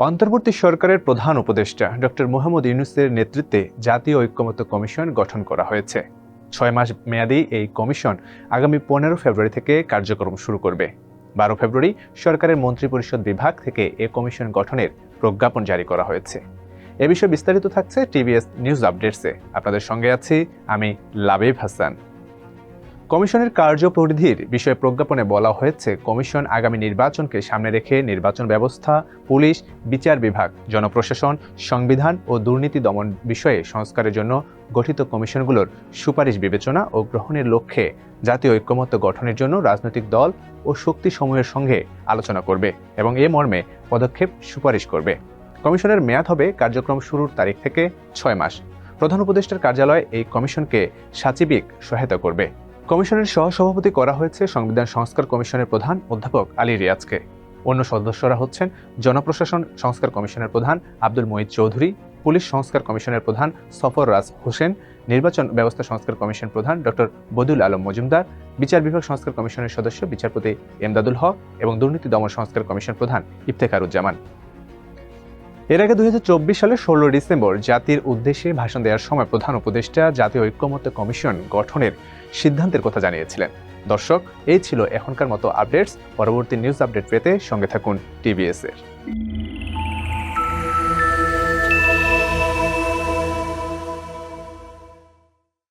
অন্তর্বর্তী সরকারের প্রধান উপদেষ্টা ডক্টর মোহাম্মদ ইউনূসের নেতৃত্বে জাতীয় ঐকমত্য কমিশন গঠন করা হয়েছে। 6 মাস মেয়াদী এই কমিশন আগামী 15 ফেব্রুয়ারি থেকে কার্যক্রম শুরু করবে। 12 ফেব্রুয়ারি সরকারের মন্ত্রিপরিষদ বিভাগ থেকে এ কমিশন গঠনের প্রজ্ঞাপন জারি করা হয়েছে। এ বিষয়ে বিস্তারিত থাকছে টিভিএস নিউজ আপডেটসে। আপনাদের সঙ্গে আছি আমি লাবিব হাসান। কমিশনের কার্যপরিধির বিষয়ে প্রজ্ঞাপনে বলা হয়েছে, কমিশন আগামী নির্বাচনকে সামনে রেখে নির্বাচন ব্যবস্থা, পুলিশ, বিচার বিভাগ, জনপ্রশাসন, সংবিধান ও দুর্নীতি দমন বিষয়ে সংস্কারের জন্য গঠিত কমিশনগুলোর সুপারিশ বিবেচনা ও গ্রহণের লক্ষ্যে জাতীয় ঐকমত্য গঠনের জন্য রাজনৈতিক দল ও শক্তিসমূহের সঙ্গে আলোচনা করবে এবং এ মর্মে পদক্ষেপ সুপারিশ করবে। কমিশনের মেয়াদ হবে কার্যক্রম শুরুর তারিখ থেকে 6 মাস। প্রধান উপদেষ্টার কার্যালয় এই কমিশনকে সাচিবিক সহায়তা করবে। কমিশনের সহসভাপতি করা হয়েছে সংবিধান সংস্কার কমিশনের প্রধান অধ্যাপক আলী রিয়াজকে। অন্য সদস্যরা হচ্ছেন জনপ্রশাসন সংস্কার কমিশনের প্রধান আব্দুল মুঈদ চৌধুরী, পুলিশ সংস্কার কমিশনের প্রধান সফর রাজ হোসেন, নির্বাচন ব্যবস্থা সংস্কার কমিশন প্রধান ডক্টর বদিউল আলম মজুমদার, বিচার বিভাগ সংস্কার কমিশনের সদস্য বিচারপতি এমদাদুল হক এবং দুর্নীতি দমন সংস্কার কমিশন প্রধান ইফতেখারুজ্জামান। এর আগে 2024 সালের 16 ডিসেম্বর জাতির উদ্দেশ্যে ভাষণ দেওয়ার সময় প্রধান উপদেষ্টা জাতীয় ঐকমত্য কমিশন গঠনের সিদ্ধান্তের কথা জানিয়েছিলেন। দর্শক, এই ছিল এখনকার মতো আপডেটস। পরবর্তী নিউজ আপডেট পেতে সঙ্গে থাকুন টিভিএস এর।